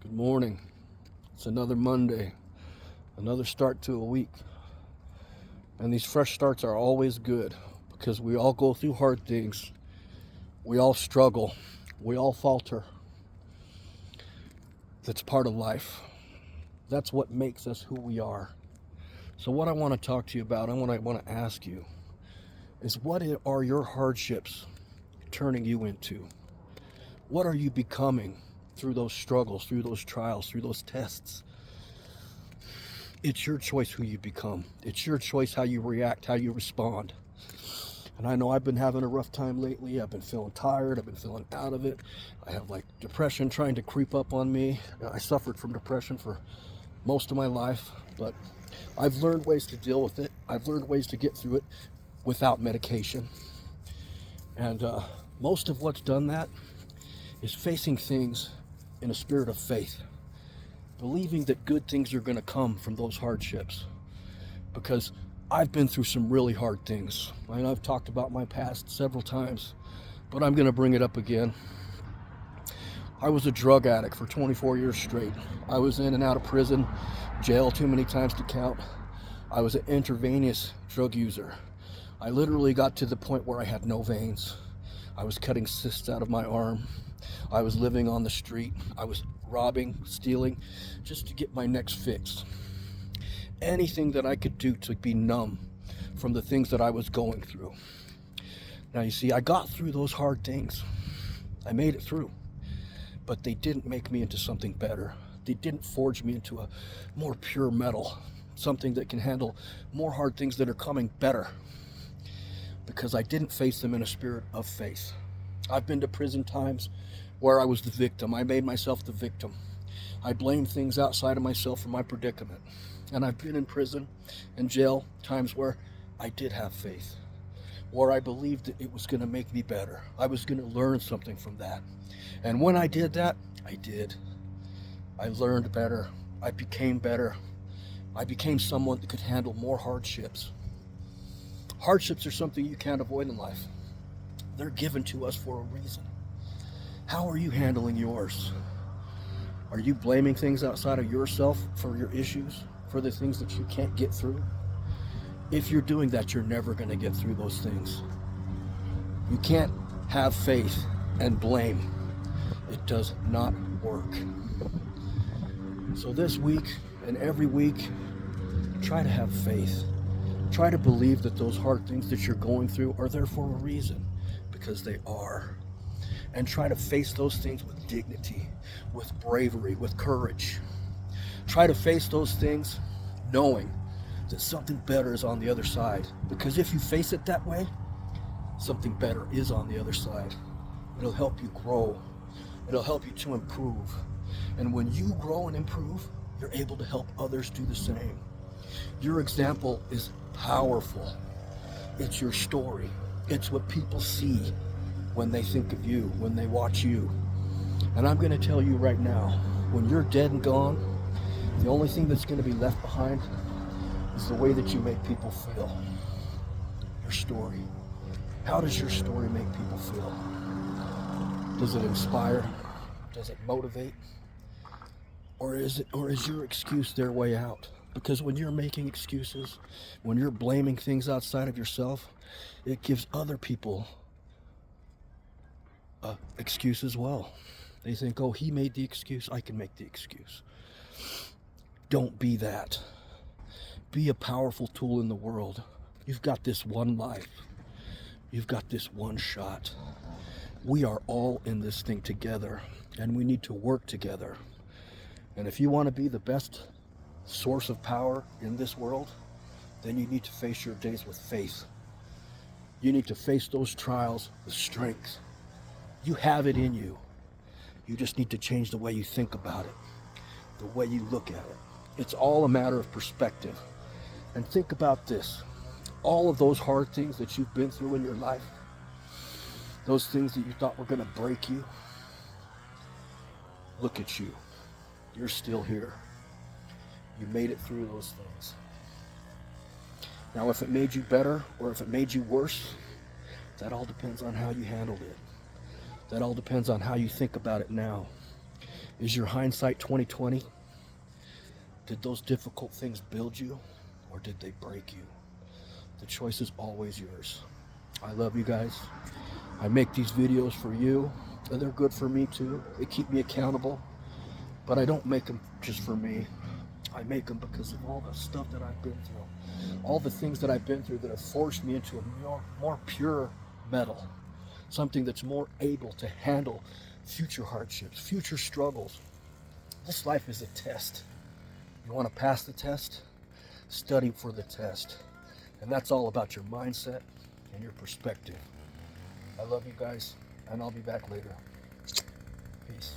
Good morning. It's another Monday, another start to a week. And these fresh starts are always good because we all go through hard things. We all struggle. We all falter. That's part of life. That's what makes us who we are. So what I want to talk to you about, and what I want to ask you, is what are your hardships turning you into? What are you becoming through those struggles, through those trials, through those tests? It's your choice who you become. It's your choice how you react, how you respond. And I know I've been having a rough time lately. I've been feeling tired. I've been feeling out of it. I have depression trying to creep up on me. I suffered from depression for most of my life, but I've learned ways to deal with it. I've learned ways to get through it without medication. And most of what's done that is facing things in a spirit of faith, believing that good things are going to come from those hardships. Because I've been through some really hard things. I've talked about my past several times, but I'm going to bring it up again. I was a drug addict for 24 years straight. I was in and out of prison, jail too many times to count. I was an intravenous drug user. I literally got to the point where I had no veins. I was cutting cysts out of my arm. I was living on the street. I was robbing, stealing, just to get my next fix. Anything that I could do to be numb from the things that I was going through. Now you see, I got through those hard things. I made it through. But they didn't make me into something better. They didn't forge me into a more pure metal, something that can handle more hard things that are coming better. Because I didn't face them in a spirit of faith. I've been to prison times where I was the victim. I made myself the victim. I blamed things outside of myself for my predicament. And I've been in prison and jail times where I did have faith, where I believed that it was going to make me better. I was going to learn something from that. And when I did that, I did. I learned better. I became better. I became someone that could handle more hardships. Hardships are something you can't avoid in life. They're given to us for a reason. How are you handling yours? Are you blaming things outside of yourself for your issues, for the things that you can't get through? If you're doing that, you're never going to get through those things. You can't have faith and blame. It does not work. So this week and every week, try to have faith. Try to believe that those hard things that you're going through are there for a reason, because they are. And try to face those things with dignity, with bravery, with courage. Try to face those things knowing that something better is on the other side. Because if you face it that way, something better is on the other side. It'll help you grow. It'll help you to improve. And when you grow and improve, you're able to help others do the same. Your example is powerful. It's your story. It's what people see when they think of you, when they watch you. And I'm going to tell you right now, when you're dead and gone, the only thing that's going to be left behind is the way that you make people feel. Your story. How does your story make people feel? Does it inspire? Does it motivate? Or is your excuse their way out? Because when you're making excuses, when you're blaming things outside of yourself, it gives other people an excuse as well. They think, oh, he made the excuse, I can make the excuse. Don't be that. Be a powerful tool in the world. You've got this one life. You've got this one shot. We are all in this thing together, and we need to work together. And if you want to be the best source of power in this world, then you need to face your days with faith. You need to face those trials with strength. You have it in you. You just need to change the way you think about it, the way you look at it. It's all a matter of perspective. And think about this. All of those hard things that you've been through in your life, those things that you thought were going to break you, look at you. You're still here. You made it through those things. Now, if it made you better or if it made you worse, that all depends on how you handled it. That all depends on how you think about it now. Is your hindsight 2020? Did those difficult things build you, or did they break you? The choice is always yours. I love you guys. I make these videos for you, and they're good for me too. They keep me accountable, but I don't make them just for me. I make them because of all the stuff that I've been through, all the things that I've been through that have forced me into a more pure metal, something that's more able to handle future hardships, future struggles. This life is a test. You want to pass the test? Study for the test. And that's all about your mindset and your perspective. I love you guys, and I'll be back later. Peace.